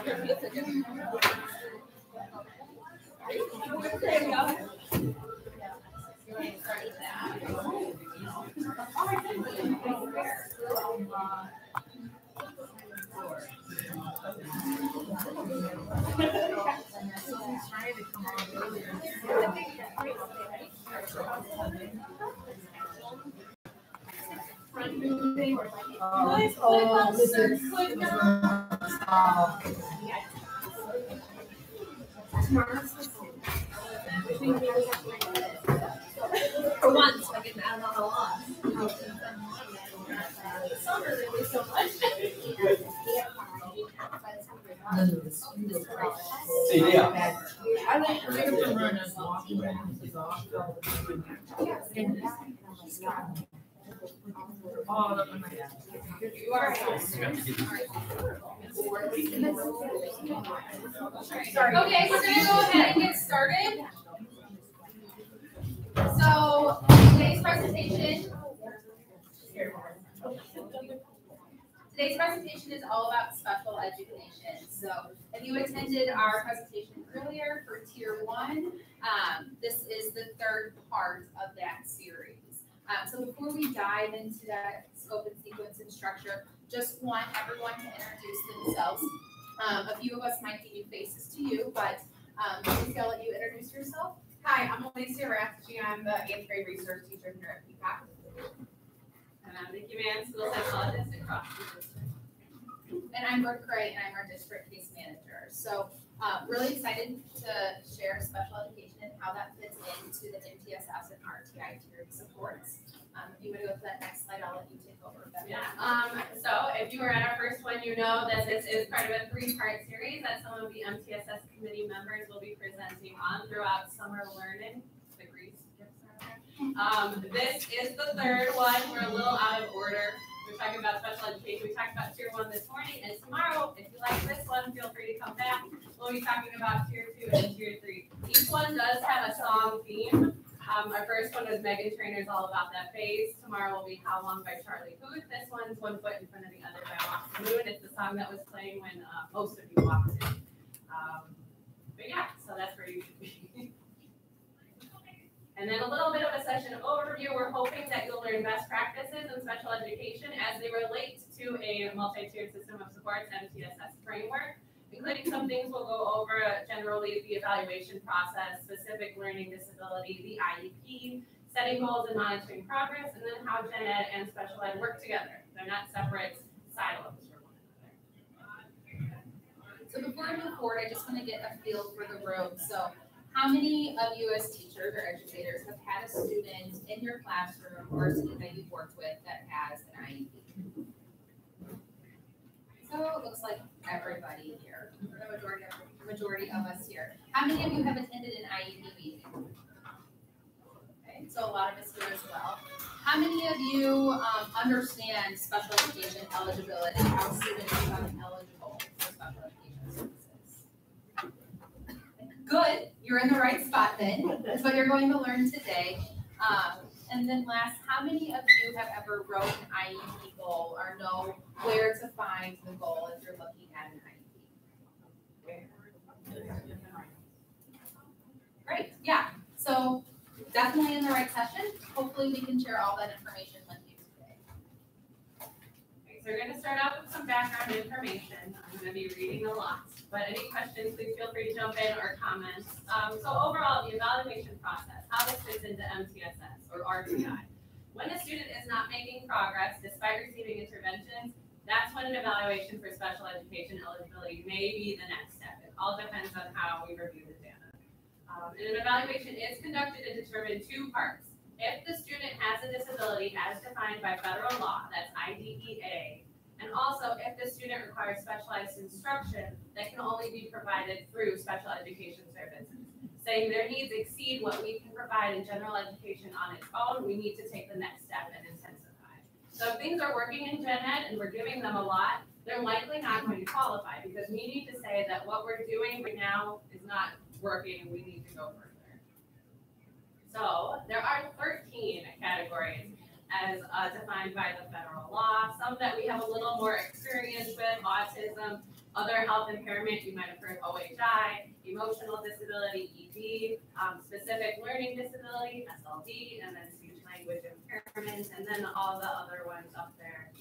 For once, I don't know how long. Summer really so much. I like to run as walking off. All of them. You are. Okay, we're gonna go ahead and get started. So today's presentation is all about special education. So if you attended our presentation earlier for Tier 1, this is the third part of that series. So before we dive into that scope and sequence and structure, just want everyone to introduce themselves. A few of us might be new faces to you, but Alicia, I'll let you introduce yourself. Hi, I'm Alicia Rathje. I'm the 8th grade research teacher here at PPAC. And I'm Nikki Mann, school psychologist at Cross District. And I'm Brooke Cray, and I'm our district case manager. So really excited to share special education and how that fits into the MTSS and RTI tiered supports. If you want to go to that next slide, I'll let you take over. Yeah. So if you were at our first one, you know that this is part of a 3-part series that some of the MTSS committee members will be presenting on throughout summer learning. This is the third one. We're a little out of order. We're talking about special education. We talked about Tier 1 this morning, and tomorrow, if you like this one, feel free to come back. We'll be talking about Tier 2 and Tier 3. Each one does have a song theme. Our first one was Megan Trainor's All About That Phase. Tomorrow will be How Long by Charlie Puth. This one's One Foot in Front of the Other by Walk the Moon. It's the song that was playing when most of you walked in. But yeah, so that's where you should be. And then a little bit of a session overview. We're hoping that you'll learn best practices in special education as they relate to a multi-tiered system of supports MTSS framework, including some things we'll go over, generally the evaluation process, specific learning disability, the IEP, setting goals and monitoring progress, and then how Gen Ed and special ed work together. They're not separate silos from one another. So before we move forward, I just want to get a feel for the room. So how many of you as teachers or educators have had a student in your classroom or a student that you've worked with that has an IEP? So it looks like everybody here, the majority of us here. How many of you have attended an IEP meeting? Okay, so a lot of us here as well. How many of you understand special education eligibility, how students become eligible for special education services? Good, you're in the right spot then. That's what you're going to learn today. And then last, how many of you have ever wrote an IEP goal or know where to find the goal if you're looking at an IEP? Great, yeah. So definitely in the right session. Hopefully we can share all that information with you today. Okay, so we're going to start out with some background information. I'm going to be reading a lot, but any questions, please feel free to jump in or comment. So overall, the evaluation process, how this fits into MTSS or RTI. When a student is not making progress despite receiving interventions, that's when an evaluation for special education eligibility may be the next step. It all depends on how we review the data. And an evaluation is conducted and determined in 2 parts. If the student has a disability as defined by federal law, that's IDEA, and also if the student requires specialized instruction that can only be provided through special education services. Saying their needs exceed what we can provide in general education on its own, we need to take the next step and intensify. So if things are working in Gen Ed and we're giving them a lot, they're likely not going to qualify because we need to say that what we're doing right now is not working and we need to go further. So there are 13 categories as defined by the federal law. Some that we have a little more experience with, autism, Other health impairment, you might have heard OHI, emotional disability, ED, specific learning disability, SLD, and then speech language impairment, and then all the other ones up there.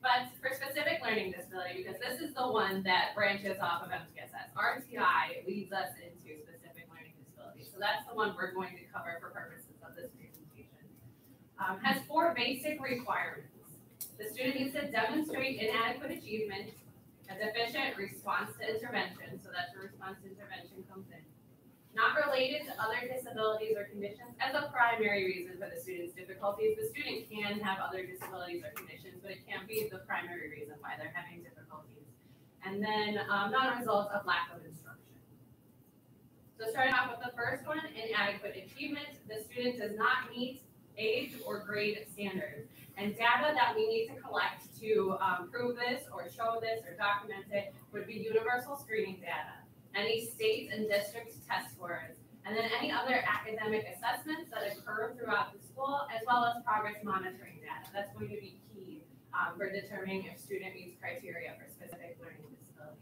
But for specific learning disability, because this is the one that branches off of MTSS, RTI leads us into specific learning disability. So that's the one we're going to cover for purposes of this presentation. Has 4 basic requirements. The student needs to demonstrate inadequate achievement, a deficient response to intervention, so that's where response to intervention comes in. Not related to other disabilities or conditions as a primary reason for the student's difficulties. The student can have other disabilities or conditions, but it can't be the primary reason why they're having difficulties. And then not a result of lack of instruction. So starting off with the first one, inadequate achievement. The student does not meet age or grade standards. And data that we need to collect to prove this or show this or document it would be universal screening data, any state and district test scores, and then any other academic assessments that occur throughout the school, as well as progress monitoring data. That's going to be key for determining if student meets criteria for specific learning disability.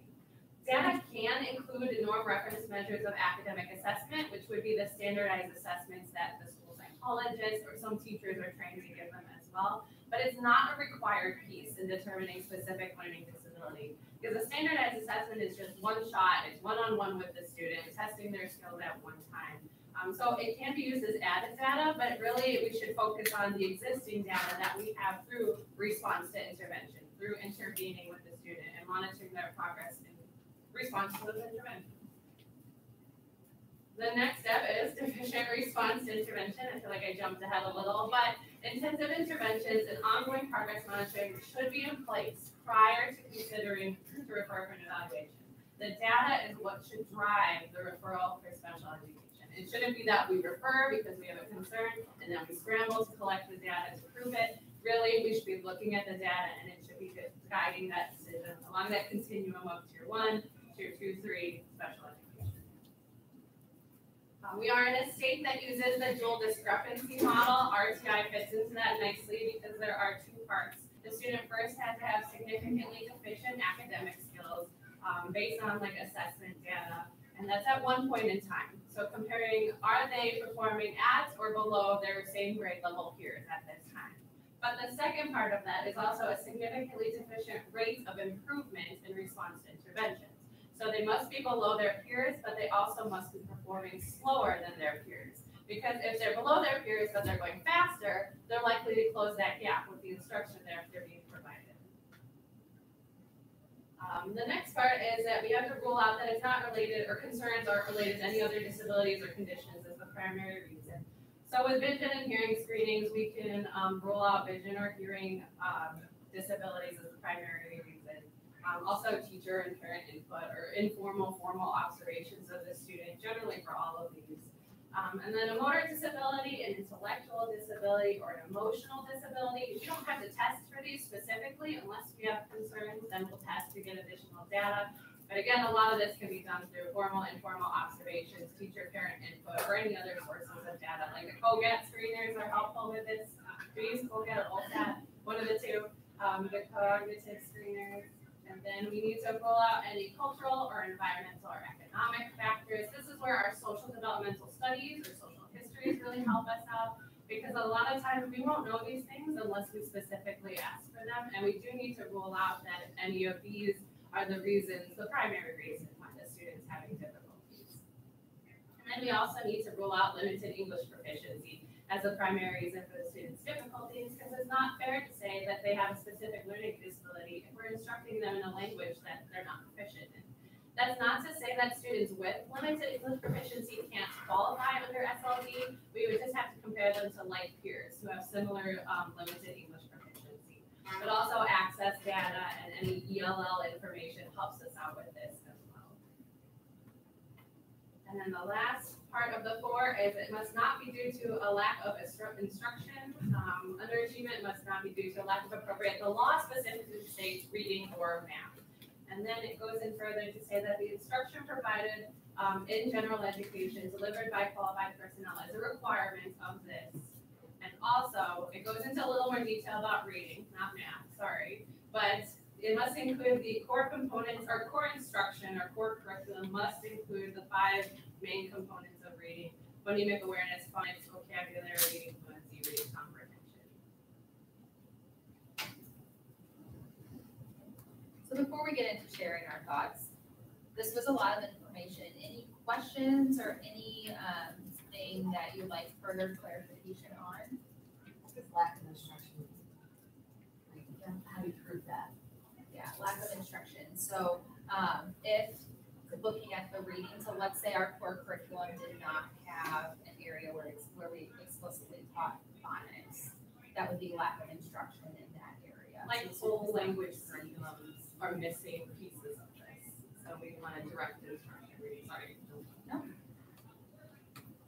Data can include norm reference measures of academic assessment, which would be the standardized assessments that the school psychologist or some teachers are trained to give them as well. But it's not a required piece in determining specific learning disability, because a standardized assessment is just one shot, it's one-on-one with the student, testing their skills at one time. So it can be used as added data, but really we should focus on the existing data that we have through response to intervention, through intervening with the student and monitoring their progress in response to those interventions. The next step is deficient response to intervention. I feel like I jumped ahead a little, but intensive interventions and ongoing progress monitoring should be in place prior to considering to refer for an evaluation. The data is what should drive the referral for special education. It shouldn't be that we refer because we have a concern and then we scramble to collect the data to prove it. Really, we should be looking at the data and it should be guiding that decision along that continuum of tier 1, tier 2, 3, special education. We are in a state that uses the dual discrepancy model. RTI fits into that nicely because there are 2 parts. The student first has to have significantly deficient academic skills based on like assessment data, and that's at one point in time. So comparing, are they performing at or below their same grade level peers at this time? But the second part of that is also a significantly deficient rate of improvement in response to interventions. So they must be below their peers, but they also must be performing slower than their peers. Because if they're below their peers, but they're going faster, they're likely to close that gap with the instruction that they're being provided. The next part is that we have to rule out that it's not related or concerns aren't related to any other disabilities or conditions as the primary reason. So with vision and hearing screenings, we can rule out vision or hearing disabilities as the primary reason. Also teacher and parent input or informal, formal observations of the student, generally for all of these. And then a motor disability, an intellectual disability, or an emotional disability. We don't have to test for these specifically unless we have concerns, then we'll test to get additional data. But again, a lot of this can be done through formal, informal observations, teacher, parent input, or any other sources of data. Like the COGAT screeners are helpful with this. We use COGAT or OSAT, one of the 2, the cognitive screeners. And then we need to rule out any cultural or environmental or economic factors. This is where our social developmental studies or social histories really help us out, because a lot of times we won't know these things unless we specifically ask for them. And we do need to rule out that any of these are the reasons, the primary reason why the student's having difficulties. And then we also need to rule out limited English proficiency as a primary reason for the student's difficulties, because it's not fair to say that they have a specific learning disability if we're instructing them in a language that they're not proficient in. That's not to say that students with limited English proficiency can't qualify under SLD. We would just have to compare them to like peers who have similar limited English proficiency. But also access data and any ELL information helps us out with this as well. And then the last part of the 4 is it must not be due to a lack of instruction. Underachievement must not be due to a lack of appropriate. The law specifically states reading or math. And then it goes in further to say that the instruction provided in general education delivered by qualified personnel is a requirement of this. And also, it goes into a little more detail about reading, not math, sorry. But it must include the core components, or core instruction, or core curriculum must include the 5 main components of reading: phonemic awareness, phonics, vocabulary, fluency, reading comprehension. So before we get into sharing our thoughts, this was a lot of information. Any questions or any thing that you'd like further clarification on? Lack of instruction. How do you prove that? Yeah, lack of instruction. So if looking at the reading, so let's say our core curriculum did not have an area where we explicitly taught phonics, that would be lack of instruction in that area. Like whole language curriculums are missing pieces of this, so we want to direct instruction. Sorry. No.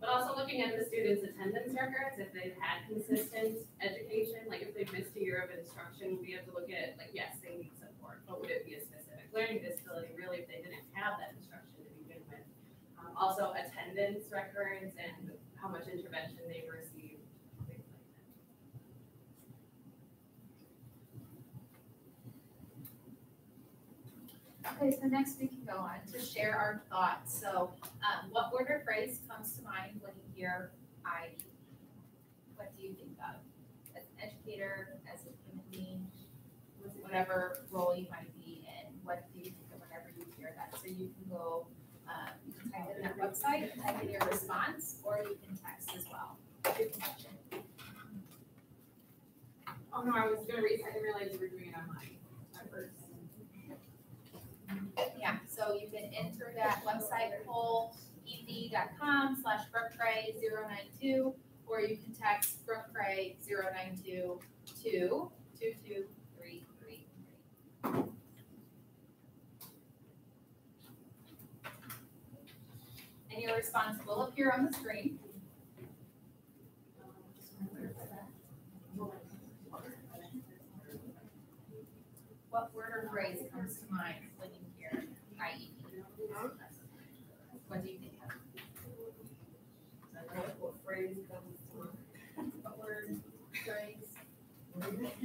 But also looking at the students' attendance records, if they've had consistent education, like if they've missed a year of instruction, we have to look at, like, yes, they need support, but would it be a specific learning disability really if they didn't have that instruction to begin with? Also attendance records and how much intervention they've received, things like that. Okay, so next we can go on to share our thoughts. So what word or phrase comes to mind when you hear IEP? What do you think of? As an educator, as a human being, whatever role you might be in, what do you think of whenever you hear that? So you can go, you can type it in that website, type in your response, or you can text as well. You can touch it. Oh no, I was gonna read, I didn't realize you were doing it online at first. Yeah, so you can enter that website, poled.com/brookcray092, or you can text brookcray092 to 22333. And your response will appear on the screen. What word or phrase comes to mind when you hear IEP? What do you think of? What phrase comes to mind? What word, phrase?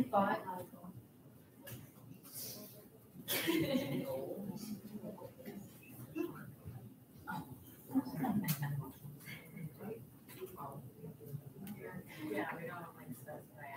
Thought. Yeah, we don't like specify.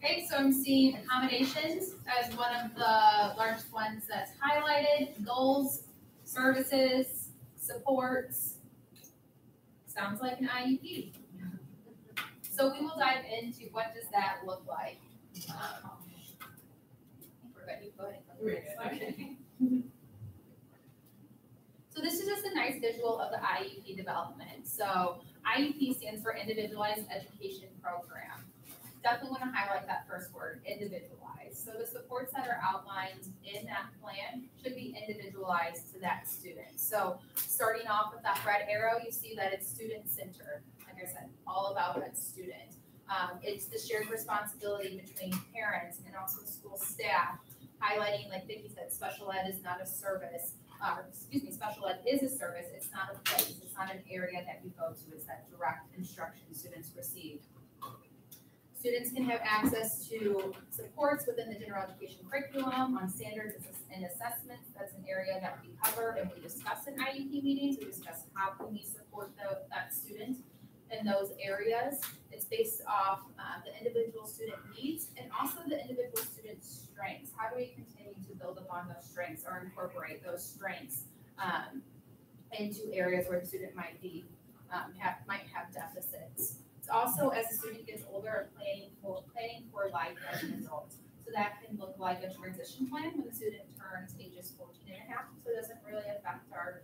Okay, so I'm seeing accommodations as one of the largest ones that's highlighted. Goals, services, supports. Sounds like an IEP. So we will dive into what does that look like. I think we're good. You go ahead. Okay. So this is just a nice visual of the IEP development. So IEP stands for Individualized Education Program. Definitely want to highlight that first word, individualized. So the supports that are outlined in that plan should be individualized to that student. So starting off with that red arrow, you see that it's student-centered. Like I said, all about that student. It's the shared responsibility between parents and also school staff, highlighting, like Vicki said, special ed is not a service. Special ed is a service. It's not a place. It's not an area that you go to. It's that direct instruction students receive. Students can have access to supports within the general education curriculum on standards and assessments. That's an area that we cover and we discuss in IEP meetings. We discuss how can we support that student in those areas. It's based off the individual student needs and also the individual student's strengths. How do we continue to build upon those strengths or incorporate those strengths into areas where the student might be might have deficits. It's also, as the student gets older, planning for life as an adult. So that can look like a transition plan when the student turns ages 14 and a half. So it doesn't really affect our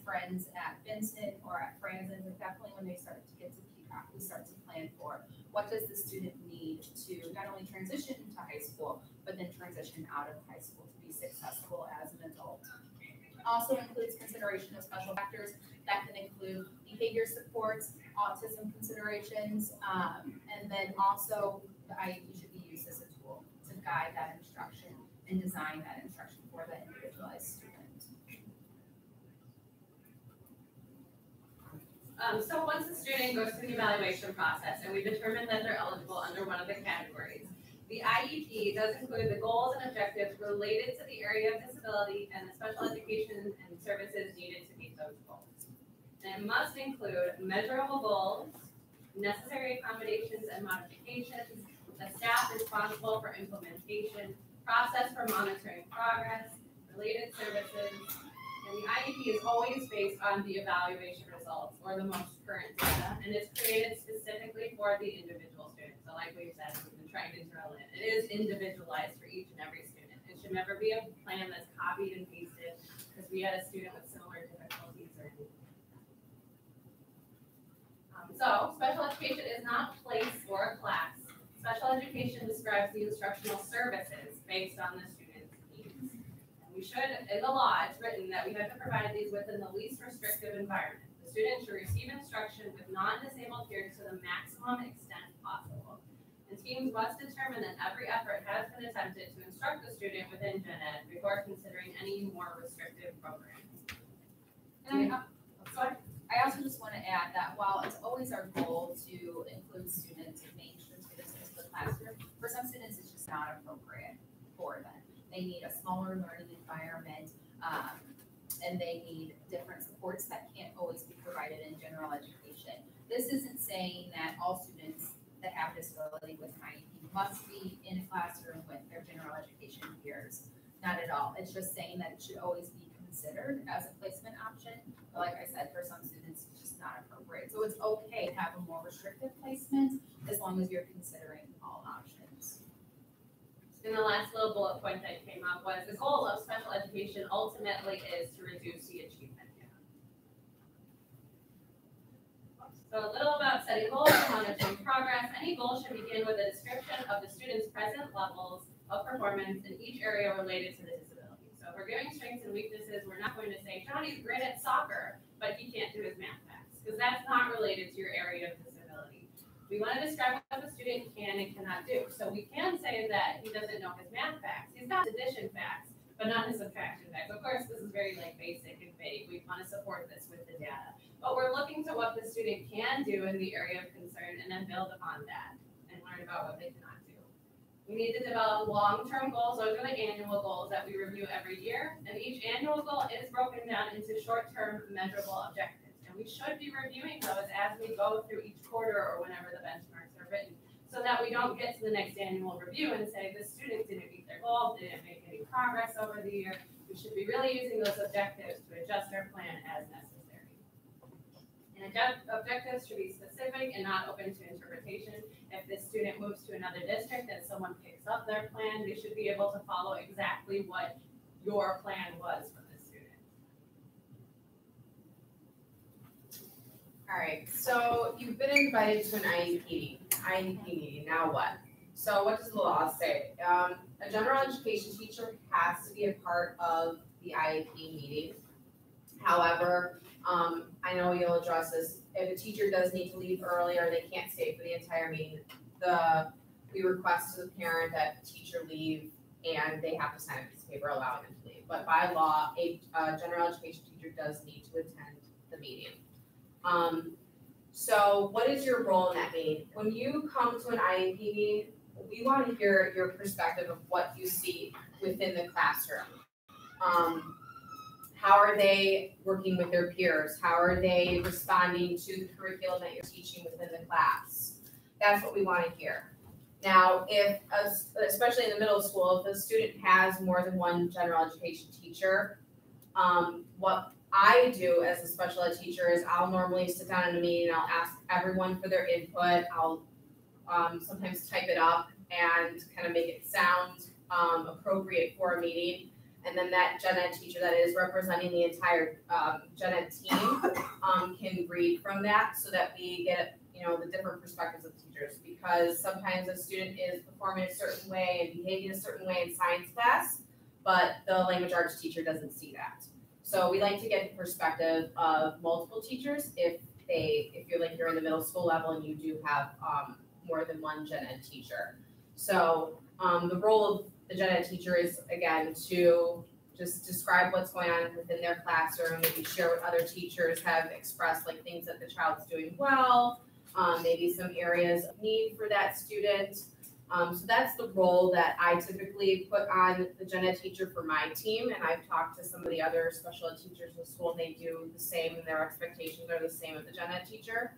friends at Vincent or at Franzen, but definitely when they start to get to Peacock, we start to plan for what does the student need to not only transition into high school, but then transition out of high school to be successful as an adult. Also includes consideration of special factors that can include behavior supports, autism considerations, and then also the IEP should be used as a tool to guide that instruction and design that instruction for the individualized student. So once a student goes through the evaluation process and we determine that they're eligible under one of the categories, the IEP does include the goals and objectives related to the area of disability and the special education and services needed to meet those goals. And it must include measurable goals, necessary accommodations and modifications, the staff responsible for implementation, process for monitoring progress, related services, and the IEP is always based on the evaluation results or the most current data, and it's created specifically for the individual student. So like we've said, we've been trying to drill in. It is individualized for each and every student. It should never be a plan that's copied and pasted because we had a student with similar difficulties or anything. So special education is not a place or a class. Special education describes the instructional services based on the student's needs. And we should, in the law, it's written that we have to provide these within the least restrictive environment. The student should receive instruction with non-disabled peers to the maximum extent possible. And teams must determine that every effort has been attempted to instruct the student within Gen Ed before considering any more restrictive programs. And I also just want to add that while it's always our goal to include students and mainstream students into the classroom, for some students it's just not appropriate for them. They need a smaller learning environment, and they need different supports that can't always be provided in general education. This isn't saying that all students that have disability with an IEP must be in a classroom with their general education peers. Not at all. It's just saying that it should always be considered as a placement option. But like I said, for some students, it's just not appropriate. So it's okay to have a more restrictive placement as long as you're considering all options. And the last little bullet point that came up was the goal of special education ultimately is to reduce the achievement gap. So a little about setting goals and monitoring progress. Any goal should begin with a description of the student's present levels of performance in each area related to the disability. So if we're giving strengths and weaknesses, we're not going to say, Johnny's great at soccer, but he can't do his math facts, because that's not related to your area of disability. We want to describe what the student can and cannot do. So we can say that he doesn't know his math facts. He's got his addition facts, but not his subtraction facts. Of course, this is very basic and vague. We want to support this with the data. But we're looking to what the student can do in the area of concern and then build upon that and learn about what they cannot do. We need to develop long-term goals. Those are the annual goals that we review every year. And each annual goal is broken down into short-term measurable objectives. And we should be reviewing those as we go through each quarter or whenever the benchmarks are written, so that we don't get to the next annual review and say the student didn't meet their goals, didn't make any progress over the year. We should be really using those objectives to adjust our plan as necessary. And objectives should be specific and not open to interpretation. If this student moves to another district and someone picks up their plan, they should be able to follow exactly what your plan was for the student. All right, so you've been invited to an IEP meeting, now what? So what does the law say? A general education teacher has to be a part of the IEP meeting. However, I know you'll address this. If a teacher does need to leave early or they can't stay for the entire meeting, we request to the parent that the teacher leave and they have to sign a piece of paper allowing them to leave. But by law, a general education teacher does need to attend the meeting. So what is your role in that meeting? When you come to an IEP meeting, we want to hear your perspective of what you see within the classroom. How are they working with their peers? How are they responding to the curriculum that you're teaching within the class? That's what we want to hear. Now, especially in the middle school, if a student has more than one general education teacher, what I do as a special ed teacher is I'll normally sit down in a meeting, I'll ask everyone for their input, I'll sometimes type it up and kind of make it sound appropriate for a meeting. And then that gen ed teacher that is representing the entire gen ed team can read from that so that we get, you know, the different perspectives of teachers. Because sometimes a student is performing a certain way and behaving a certain way in science class, but the language arts teacher doesn't see that. So we like to get the perspective of multiple teachers if you're in the middle school level and you do have more than one gen ed teacher. So the role of the gen ed teacher is, again, to just describe what's going on within their classroom, maybe share what other teachers have expressed, like things that the child's doing well, maybe some areas of need for that student. So that's the role that I typically put on the gen ed teacher for my team, and I've talked to some of the other special ed teachers in the school, and they do the same, and their expectations are the same of the gen ed teacher.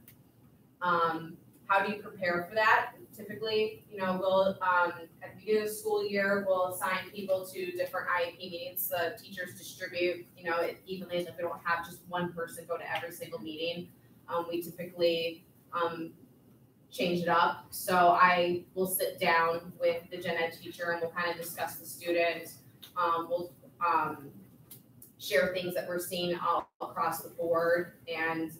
How do you prepare for that? Typically, you know, we'll, at the beginning of the school year, we'll assign people to different IEP meetings. The teachers distribute, you know, it evenly, so we don't have just one person go to every single meeting. We typically change it up. So I will sit down with the gen ed teacher and we'll kind of discuss the student. We'll share things that we're seeing all across the board, and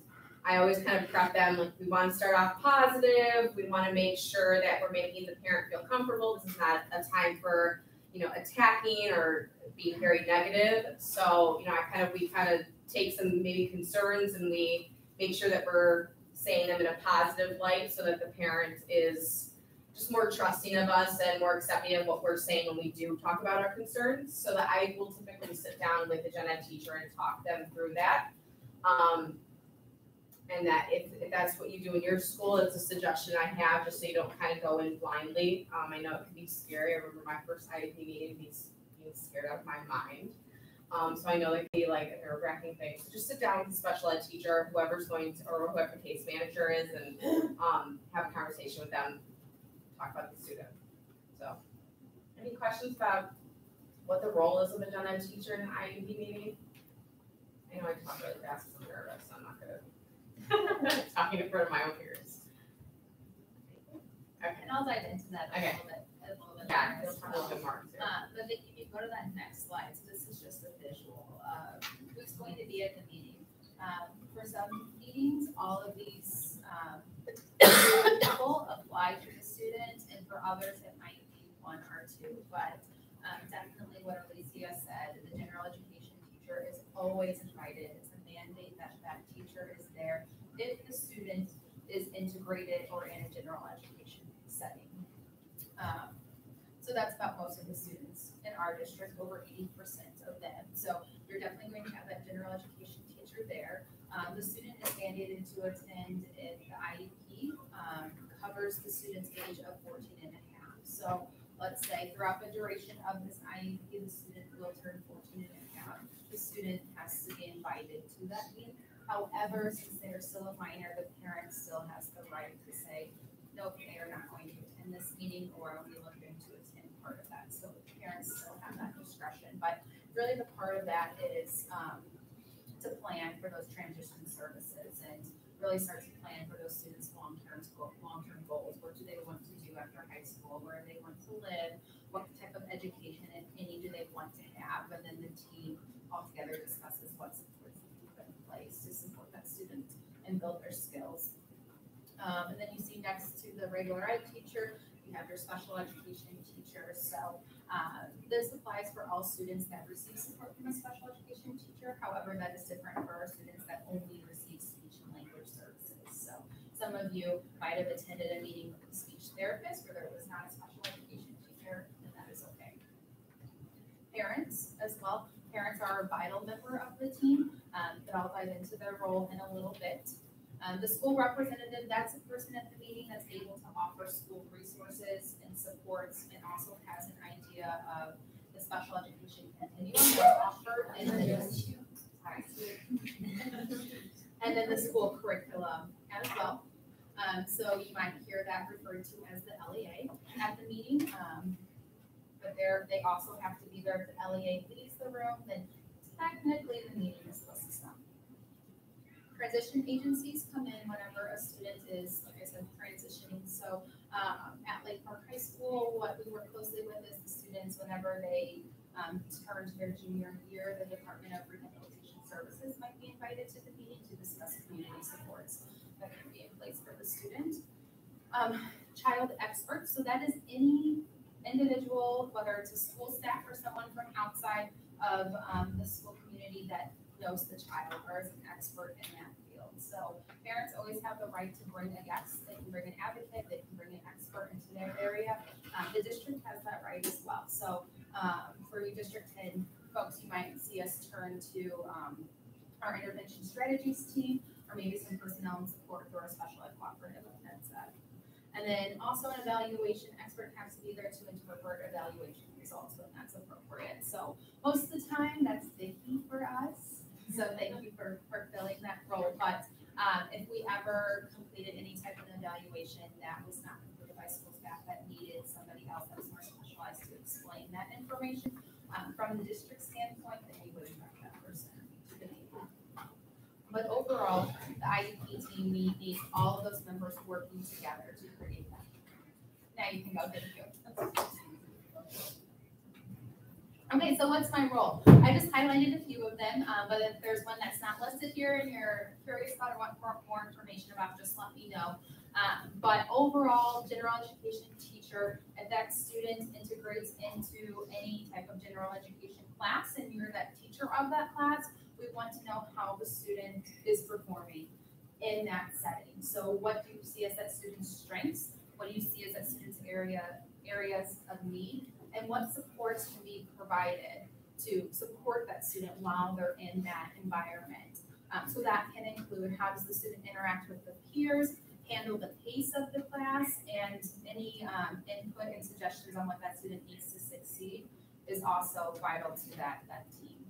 I always kind of prep them, like, we want to start off positive, we want to make sure that we're making the parent feel comfortable. This is not a time for, you know, attacking or being very negative. So, you know, we kind of take some maybe concerns and we make sure that we're saying them in a positive light so that the parent is just more trusting of us and more accepting of what we're saying when we do talk about our concerns. So that I will typically sit down with the gen ed teacher and talk them through that. And that if that's what you do in your school, it's a suggestion I have, just so you don't kind of go in blindly. I know it can be scary. I remember my first IEP meeting being scared out of my mind. So I know it can be like a nerve-wracking thing. So just sit down with the special ed teacher, whoever's going to, or whoever the case manager is, and have a conversation with them, talk about the student. So, any questions about what the role is of a gen ed teacher in an IEP meeting? I know I talk really fast because I'm nervous, so I'm not good at talking in front of my own peers. Okay. And I'll dive into that a Okay. little bit Yeah, more it's as a little well. bit more. But if you go to that next slide, so this is just a visual of who's going to be at the meeting. For some meetings, all of these people apply to the student, and for others, it might be one or two. But definitely what Alicia said, the general education teacher is always invited. It's a mandate that that teacher is there if the student is integrated or in a general education setting. So that's about most of the students in our district, over 80% of them. So you're definitely going to have that general education teacher there. The student is mandated to attend if the IEP covers the student's age of 14 and a half. So let's say throughout the duration of this IEP, the student will turn 14 and a half. The student has to be invited to that meeting. However, since they are still a minor, the parent still has the right to say, nope, they are not going to attend this meeting, or are we looking to attend part of that? So the parents still have that discretion. But really the part of that is to plan for those transition services and really start to plan for those students' long-term goals. What do they want to do after high school? Where do they want to live? What type of education, if any, do they want to have? And then the team altogether discusses what supports they can put in place to support that student and build their skills. And then you see next to the regular ed teacher, you have your special education teacher. So this applies for all students that receive support from a special education teacher. However, that is different for our students that only receive speech and language services. So some of you might have attended a meeting with a speech therapist where there was not a special education teacher, and that is okay. Parents as well. Parents are a vital member of the team, but I'll dive into their role in a little bit. The school representative, that's a person at the meeting that's able to offer school resources and supports, and also has an idea of the special education continuum that's offered in and then the school curriculum as well. So you might hear that referred to as the LEA at the meeting. But they also have to be there. If the LEA leaves the room, then technically the meeting is supposed to stop. Transition agencies come in whenever a student is, like I said, transitioning. So at Lake Park High School, what we work closely with is the students whenever they turn to their junior year, the Department of Rehabilitation Services might be invited to the meeting to discuss community supports that can be in place for the student. Child experts, so that is any individual, whether it's a school staff or someone from outside of the school community that knows the child or is an expert in that field. So parents always have the right to bring a guest. They can bring an advocate, they can bring an expert into their area. The district has that right as well. So for you District 10 folks, you might see us turn to our intervention strategies team, or maybe some personnel and support through our special ed cooperative of NEDSED. And then also an evaluation expert has to be there to interpret evaluation results when that's appropriate. So most of the time, that's Vicky for us. So thank you for filling that role. But if we ever completed any type of evaluation that was not completed by school staff that needed somebody else that was more specialized to explain that information from the district standpoint, then we would invite that person to the meeting. But overall, the IEP team need all of those members working together to create that. Now you can go, thank you. Okay, so what's my role? I just highlighted a few of them, but if there's one that's not listed here and you're curious about or want more information about, just let me know. But overall, general education teacher, if that student integrates into any type of general education class and you're that teacher of that class, we want to know how the student is performing in that setting. So what do you see as that student's strengths? What do you see as that student's areas of need? And what supports can be provided to support that student while they're in that environment? So that can include how does the student interact with the peers, handle the pace of the class, and any input and suggestions on what that student needs to succeed is also vital to that team.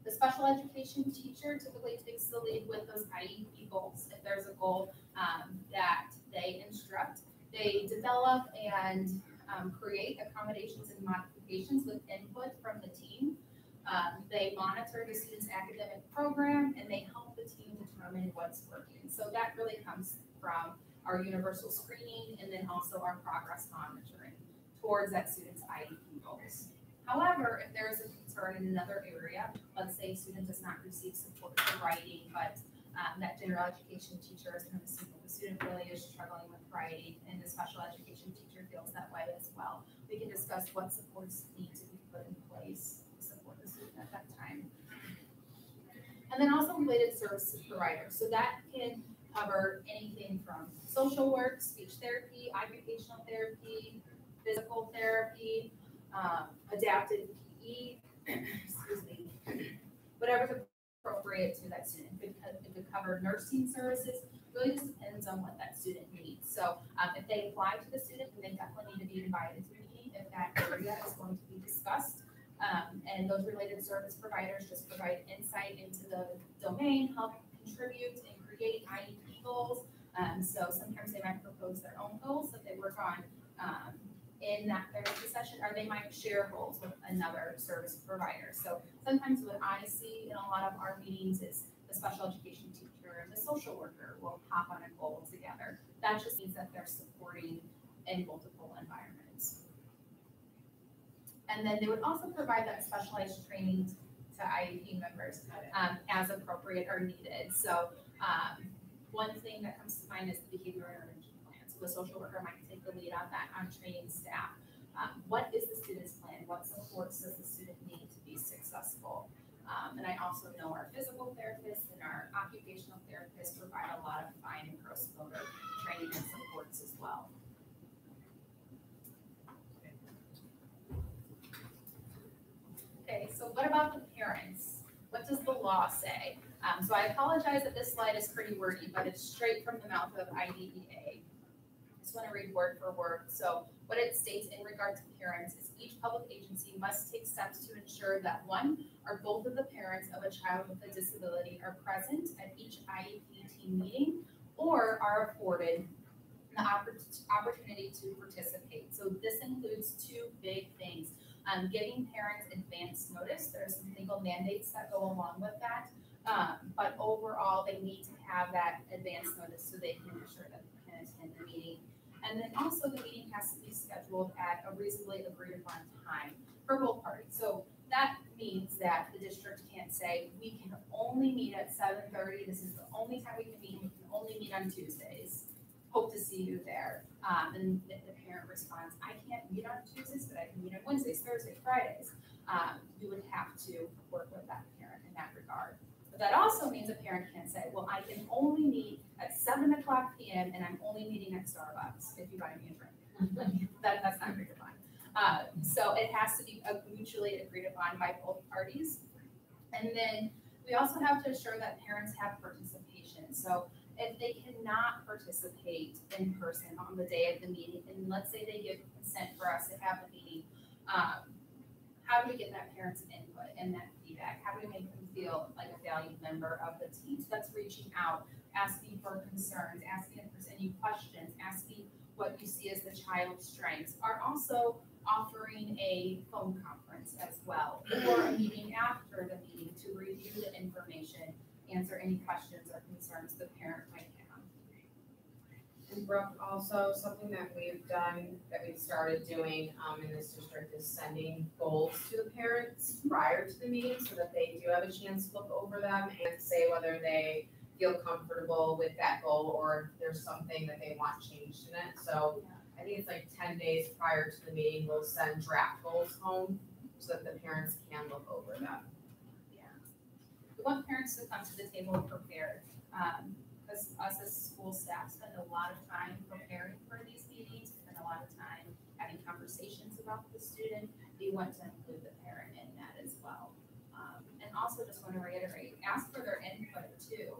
The special education teacher typically takes the lead with those IEP goals. If there's a goal that they instruct, they develop and create accommodations and modifications with input from the team. They monitor the student's academic program and they help the team determine what's working. So that really comes from our universal screening and then also our progress monitoring towards that student's IEP goals. However, if there is a concern in another area, let's say a student does not receive support for writing, but that general education teacher is going to see that the student really is struggling with writing and the special education teacher feels that way as well. We can discuss what supports need to be put in place to support the student at that time. And then also related services providers. So that can cover anything from social work, speech therapy, occupational therapy, physical therapy, adapted PE, excuse me, whatever's appropriate to that student. It could cover nursing services, really just depends on what that student needs. So if they apply to the student, then they definitely need to be invited to the meeting if that area is going to be discussed. And those related service providers just provide insight into the domain, help contribute and create IEP goals. So sometimes they might propose their own goals that they work on in that therapy session, or they might share goals with another service provider. So sometimes what I see in a lot of our meetings is the special education teacher and the social worker will hop on a goal together. That just means that they're supporting in multiple environments. And then they would also provide that specialized training to IEP members as appropriate or needed. So one thing that comes to mind is the behavior intervention plan. So the social worker might take the lead on that, on training staff. What is the student's plan? What supports does the student need to be successful? And I also know our physical therapists and our occupational therapists provide a lot of fine and gross motor training and supports as well. Okay, so what about the parents? What does the law say? So I apologize that this slide is pretty wordy, but it's straight from the mouth of IDEA. I just want to read word for word. So what it states in regard to parents is each public agency must take steps to ensure that one or both of the parents of a child with a disability are present at each IEP team meeting or are afforded the opportunity to participate. So this includes two big things. Giving parents advance notice. There are some legal mandates that go along with that But overall, they need to have that advance notice so they can ensure that they can attend the meeting. And then also the meeting has to be scheduled at a reasonably agreed upon time for both parties. So that means that the district can't say, we can only meet at 7:30, this is the only time we can meet, we can only meet on Tuesdays. Hope to see you there. And the parent responds, I can't meet on Tuesdays, but I can meet on Wednesdays, Thursdays, Fridays. You would have to work with that parent in that regard. But that also means a parent can say, well, I can only meet at 7:00 p.m. and I'm only meeting at Starbucks if you buy me a drink. That's not agreed upon. So it has to be mutually agreed upon by both parties. And then we also have to ensure that parents have participation. So if they cannot participate in person on the day of the meeting, and let's say they give consent for us to have the meeting, how do we get that parent's input and that feedback? How do we make them feel like a valued member of the team? So that's reaching out, asking for concerns, asking if there's any questions, asking what you see as the child's strengths, are also offering a phone conference as well, or a meeting after the meeting to review the information, answer any questions or concerns the parent might have. And Brooke, also something that we've done, that we've started doing in this district is sending goals to the parents prior to the meeting so that they do have a chance to look over them and say whether they feel comfortable with that goal or if there's something that they want changed in it. So I think it's like 10 days prior to the meeting, we'll send draft goals home so that the parents can look over them. We want parents to come to the table prepared. Because us as school staff spend a lot of time preparing for these meetings, spend a lot of time having conversations about the student. We want to include the parent in that as well. And also just want to reiterate, ask for their input too.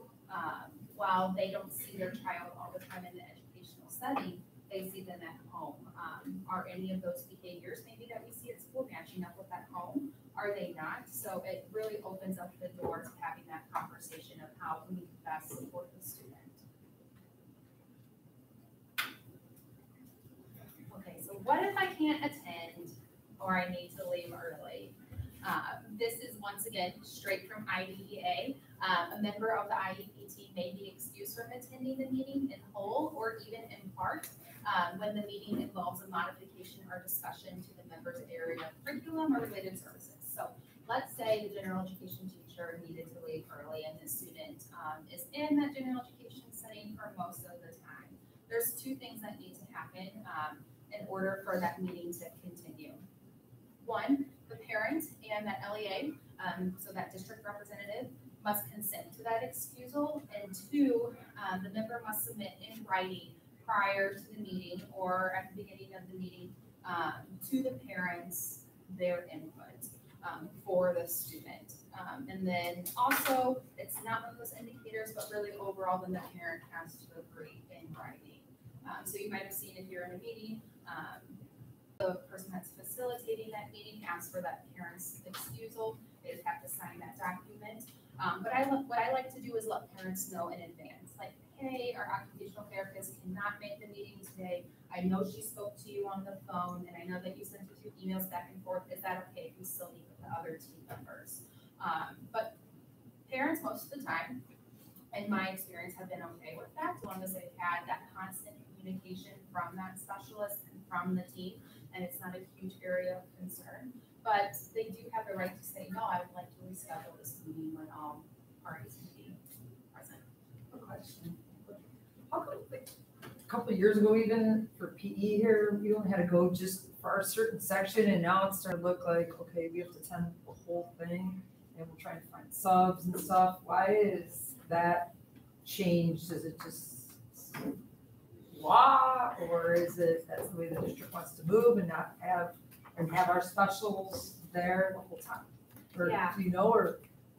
While they don't see their child all the time in the educational setting, they see them at home. Are any of those behaviors maybe that we see at school matching up with at home? Are they not? So it really opens up the door to having that conversation of how can we best support the student. Okay, so what if I can't attend or I need to leave early? This is once again straight from IDEA. A member of the IEP team may be excused from attending the meeting in whole or even in part when the meeting involves a modification or discussion to the member's area of curriculum or related services. So let's say the general education teacher needed to leave early and the student is in that general education setting for most of the time. There's two things that need to happen in order for that meeting to continue. One, the parent and that LEA, so that district representative, must consent to that excusal. And two, the member must submit in writing prior to the meeting or at the beginning of the meeting to the parents their input for the student. And then also, it's not one of those indicators, but really overall, then the parent has to agree in writing. So you might have seen if you're in a meeting, the person that's facilitating that meeting asks for that parent's excusal. They just have to sign that document. But what I like to do is let parents know in advance, like, hey, our occupational therapist cannot make the meeting today. I know she spoke to you on the phone, and I know that you sent her 2 emails back and forth. Is that okay if we still meet with the other team members? But parents, most of the time, in my experience, have been okay with that, as long as they've had that constant communication from that specialist and from the team, and it's not a huge area of concern. But they do have the right to say, no, I would like to reschedule this meeting when all parties can be present. A question. How come, like, a couple of years ago even, for PE here, we only had to go just for a certain section, and now it's starting to look like, okay, we have to attend the whole thing, and we're trying to find subs and stuff. Why is that changed? Is it just law, or is it that's the way the district wants to move and not have our specials there the whole time? Or Yeah. do you know, or?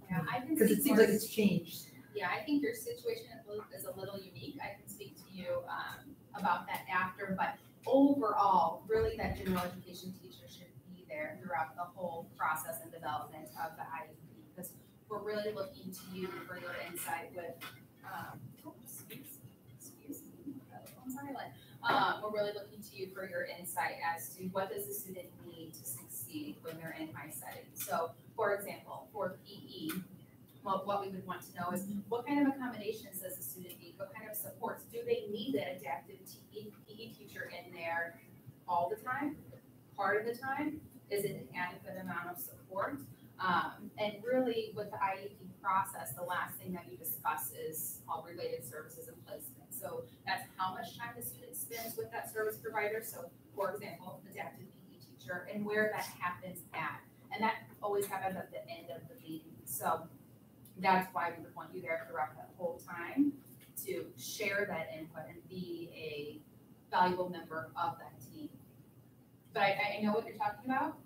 Yeah, I can Because it speak seems more- like it's changed. Yeah, I think your situation is a little unique. I can speak to you about that after, but overall, really that general education teacher should be there throughout the whole process and development of the IEP, because we're really looking to you for your insight with, excuse me, I'm silent. We're really looking to you for your insight as to what does the student need to succeed when they're in my setting. So, for example, for PE, well, what we would want to know is what kind of accommodations does the student need? What kind of supports? Do they need that adaptive PE teacher in there all the time? Part of the time? Is it an adequate amount of support? And really with the IEP process, the last thing that you discuss is all related services and placement. So that's how much time the student spends with that service provider. So for example, adaptive PE teacher and where that happens at. And that always happens at the end of the meeting. So that's why we would want you there throughout that whole time to share that input and be a valuable member of that team. But I know what you're talking about,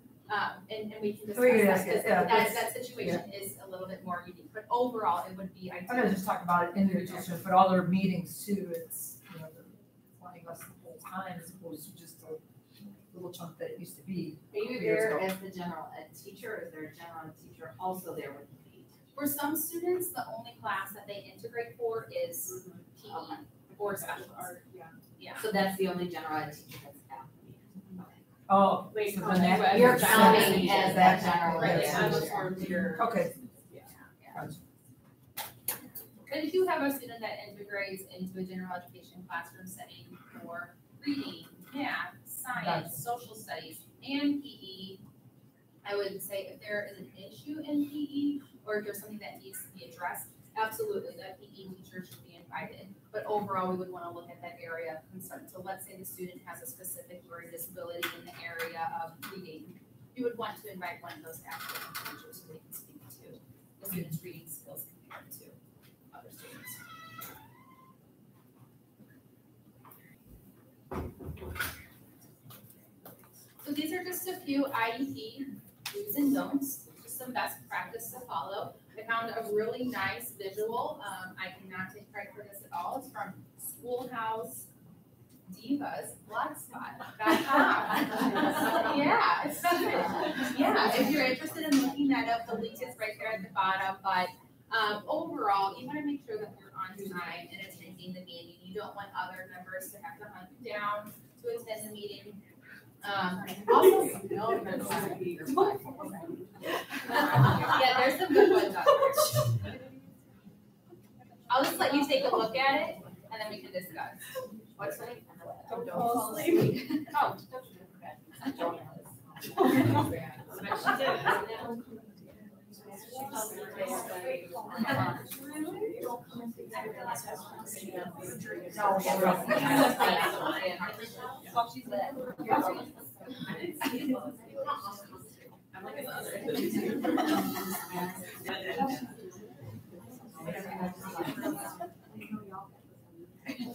and we can discuss that, because that situation is a little bit more unique, but overall, it would be I'm ideal. gonna just talk about it individual students, but all their meetings too, it's, you know, they're flying us the whole time as opposed to just a little chunk that it used to be. Are you there as the general ed teacher, or is there a general ed teacher also there with the PE? For some students, the only class that they integrate for is PE or special ed. Yeah. So that's the only general ed teacher that's out. Oh, Wait, so oh, then that. You're makes counting sense. as that general Right, ed I'm teacher. informed here. Okay. But if you have a student that integrates into a general education classroom setting for reading, math, science, social studies, and PE, I would say if there is an issue in PE or if there's something that needs to be addressed, absolutely, that PE teacher should be invited. But overall, we would want to look at that area of concern. So let's say the student has a specific learning disability in the area of reading. You would want to invite one of those actual teachers so they can speak to the student's reading skills compared to other students. So these are just a few IEP do's and don'ts, just some best practice to follow. I found a really nice visual. I cannot take credit for this at all. It's from Schoolhouse Divas Blogspot.com. Yeah, it's yeah. If you're interested in looking that up, the link is right there at the bottom. But overall, you want to make sure that you're on time and attending the meeting. You don't want other members to have to hunt you down to attend the meeting. Also, yeah, there's some good ones out there. I'll just let you take a look at it and then we can discuss. What's the name? Don't fall asleep. Oh,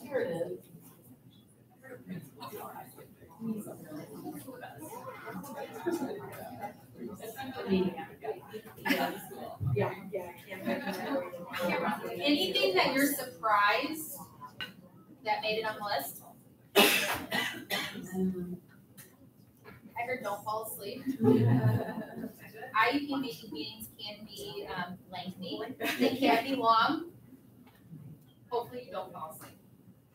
Here it is. anything that you're surprised that made it on the list? I heard don't fall asleep. IEP meetings can be lengthy. They can be long. Hopefully you don't fall asleep.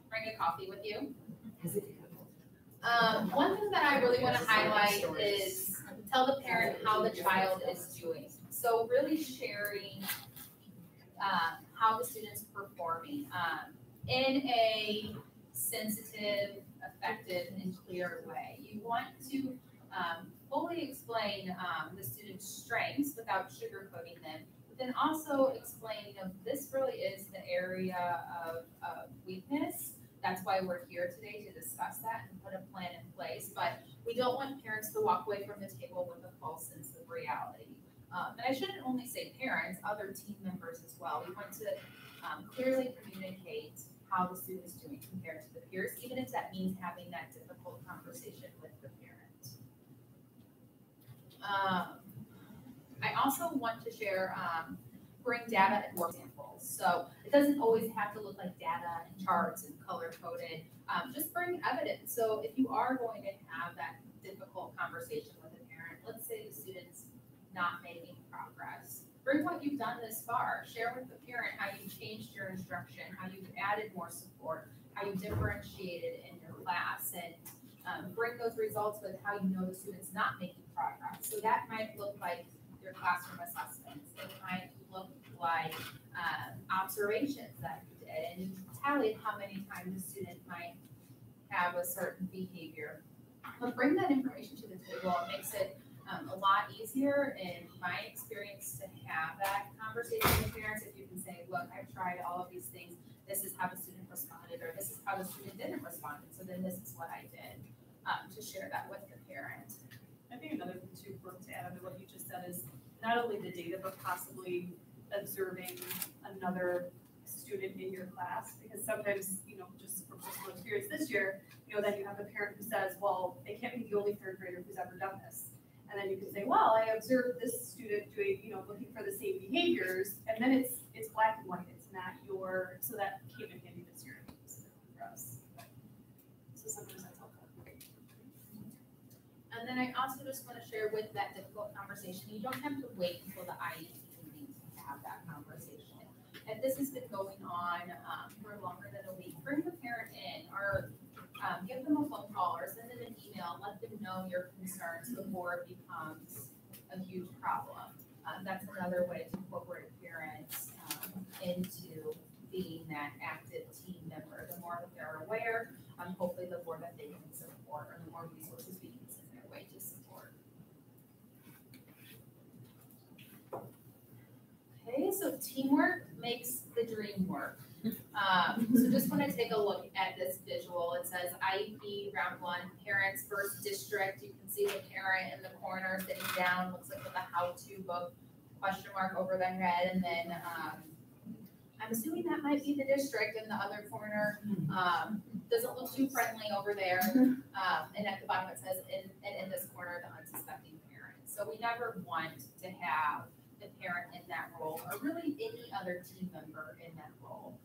Bring a coffee with you. One thing that I really want to highlight is tell the parent how the child is doing. So really sharing how the student's performing in a sensitive, effective, and clear way. You want to fully explain the student's strengths without sugarcoating them, but then also explain, this really is the area of weakness. That's why we're here today, to discuss that and put a plan in place. But we don't want parents to walk away from the table with a false sense of reality. And I shouldn't only say parents, other team members as well. We want to clearly communicate how the student is doing compared to the peers, even if that means having that difficult conversation with the parent. I also want to share, bring data and work samples. So it doesn't always have to look like data and charts and color coded. Just bring evidence. So if you are going to have that difficult conversation with a parent, let's say the student's not making progress, bring what you've done this far. Share with the parent how you changed your instruction, how you've added more support, how you differentiated in your class, and bring those results with how you know the student's not making progress. So that might look like your classroom assessments. It might look like observations that you did and tallied how many times a student might have a certain behavior. But bring that information to the table. It makes it a lot easier in my experience to have that conversation with parents. If you can say, look, I've tried all of these things. This is how the student responded, or this is how the student didn't respond. So then this is what I did, to share that with the parent. I think another thing too, Brooke, to add on to what you just said is not only the data, but possibly observing another student in your class. Because sometimes, just from personal experience this year, then you have the parent who says, well, they can't be the only third grader who's ever done this. And then you can say, well, I observed this student doing, looking for the same behaviors, and then it's black and white. It's not so that came in handy this year for us. So sometimes that's helpful. And then I also just want to share with that difficult conversation, you don't have to wait until the IEP meeting to have that conversation. If this has been going on for longer than a week, bring the parent in or give them a phone call or send them an email, let them know your concerns before it becomes a huge problem. That's another way to incorporate parents into being that active team member. The more that they're aware, hopefully the more that they can support, or the more resources we can send their way to support. Okay, so teamwork makes the dream work. So just want to take a look at this visual. It says IEP round 1, parents first district. You can see the parent in the corner sitting down, looks like with a how-to book, question mark over their head, and then I'm assuming that might be the district in the other corner. Doesn't look too friendly over there. And at the bottom it says, and in this corner, the unsuspecting parent. So we never want to have the parent in that role, or really any other team member in that role,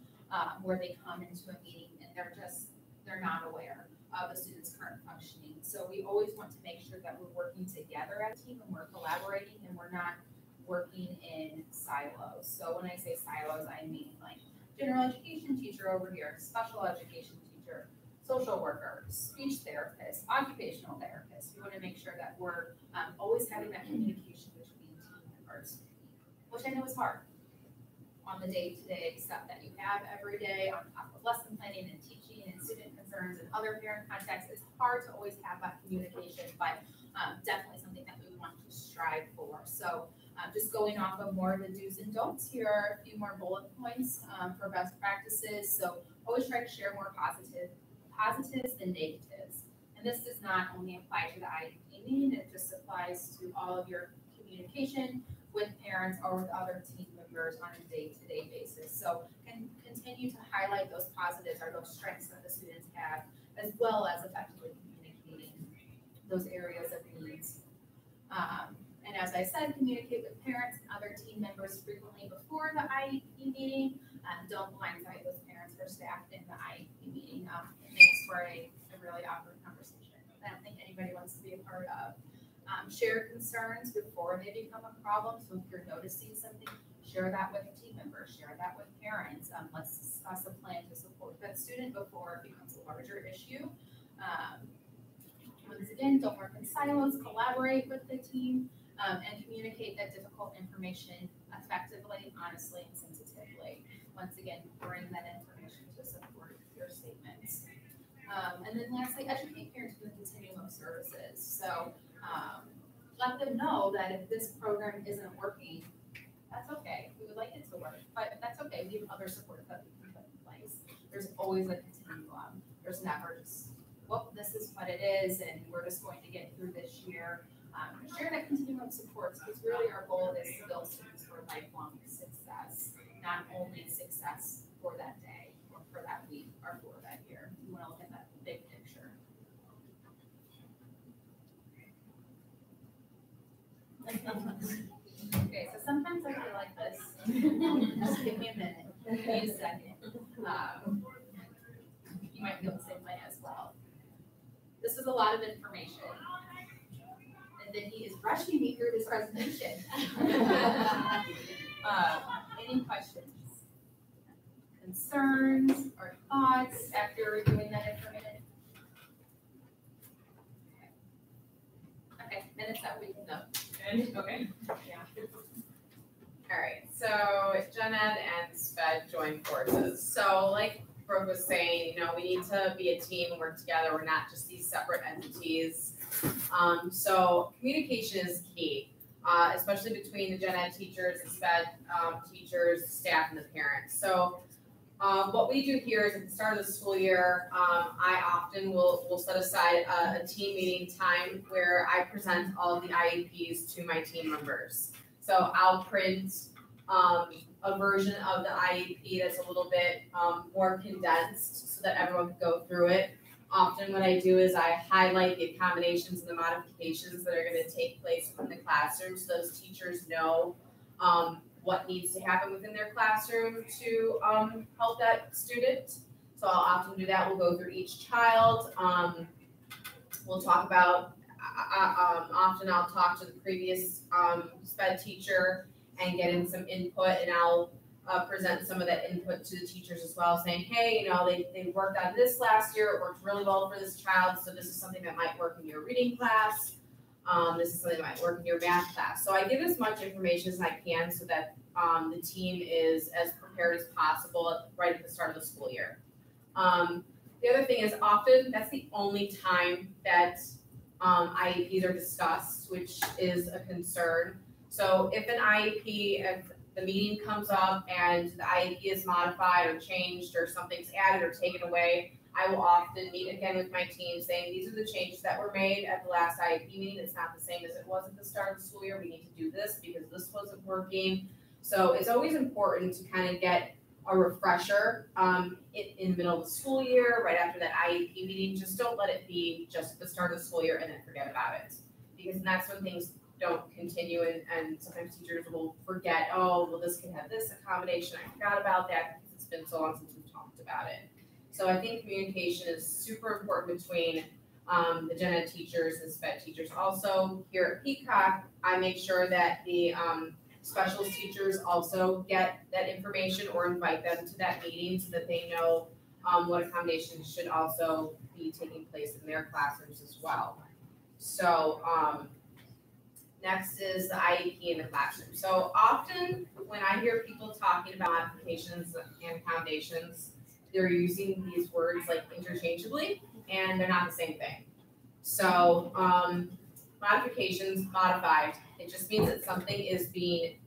where they come into a meeting and they're not aware of the student's current functioning. So we always want to make sure that we're working together as a team and we're collaborating and we're not working in silos. So when I say silos, I mean like general education teacher over here, special education teacher, social worker, speech therapist, occupational therapist. We want to make sure that we're always having that communication between team members, which I know is hard on the day-to-day stuff that you have every day, on top of lesson planning and teaching and student concerns and other parent contexts. It's hard to always have that communication, but definitely something that we want to strive for. So just going off of more of the do's and don'ts, here are a few more bullet points for best practices. So always try to share more positives than negatives. And this does not only apply to the IEP meeting, it just applies to all of your communication with parents or with other team members on a day-to-day basis. So continue to highlight those positives or those strengths that the students have, as well as effectively communicating those areas of needs. And as I said, communicate with parents and other team members frequently before the IEP meeting. Don't blindside those parents or staff in the IEP meeting. It makes for a really awkward conversation that I don't think anybody wants to be a part of. Share concerns before they become a problem. So if you're noticing something, share that with team members, share that with parents. Let's discuss a plan to support that student before it becomes a larger issue. Once again, don't work in silos, collaborate with the team, and communicate that difficult information effectively, honestly, and sensitively. Once again, bring that information to support your statements. And then lastly, educate parents in the continuum of services. So let them know that if this program isn't working, that's okay. We would like it to work, but that's okay. We have other supports that we can put in place. There's always a continuum. There's never just, well, this is what it is, and we're just going to get through this year. Share that continuum of supports, because really our goal is to build students for lifelong success, not only success for that day or for that week or for that year. We want to look at that big picture. Okay, so sometimes I feel like this. Just give me a minute, give me a second. You might feel the same way as well. This is a lot of information. And then he is rushing me through this presentation. Any questions? Concerns or thoughts after reviewing that information? Okay, minutes that we can go. Okay. Yeah. All right, So Gen Ed and SPED join forces. So like Brooke was saying, we need to be a team and work together. We're not just these separate entities. So communication is key, especially between the Gen Ed teachers, the SPED teachers, staff, and the parents. So what we do here is at the start of the school year, I often will set aside a team meeting time where I present all of the IEPs to my team members. So I'll print a version of the IEP that's a little bit more condensed so that everyone can go through it. Often what I do is I highlight the accommodations and the modifications that are going to take place within the classroom so those teachers know what needs to happen within their classroom to help that student. So I'll often do that. We'll go through each child. We'll talk about, often I'll talk to the previous SPED teacher and get in some input, and I'll present some of that input to the teachers as well, saying, hey, they worked on this last year, it worked really well for this child, so this is something that might work in your reading class. This is something that might work in your math class. So I give as much information as I can so that the team is as prepared as possible right at the start of the school year. The other thing is often that's the only time that IEPs are discussed, which is a concern. So if an IEP, if the meeting comes up and the IEP is modified or changed or something's added or taken away, I will often meet again with my team saying, these are the changes that were made at the last IEP meeting. It's not the same as it was at the start of the school year. We need to do this because this wasn't working. So it's always important to kind of get a refresher in the middle of the school year, right after that IEP meeting. Just don't let it be just at the start of the school year and then forget about it. Because that's when things don't continue and sometimes teachers will forget, oh, well, this kid had this accommodation. I forgot about that because it's been so long since we've talked about it. So I think communication is super important between the Gen Ed teachers and SPED teachers. Also, here at Peacock, I make sure that the specialist teachers also get that information or invite them to that meeting so that they know what accommodations should also be taking place in their classrooms as well. So next is the IEP in the classroom. So often when I hear people talking about modifications and accommodations, they're using these words like interchangeably, and they're not the same thing. So modifications, modified, it just means that something is being,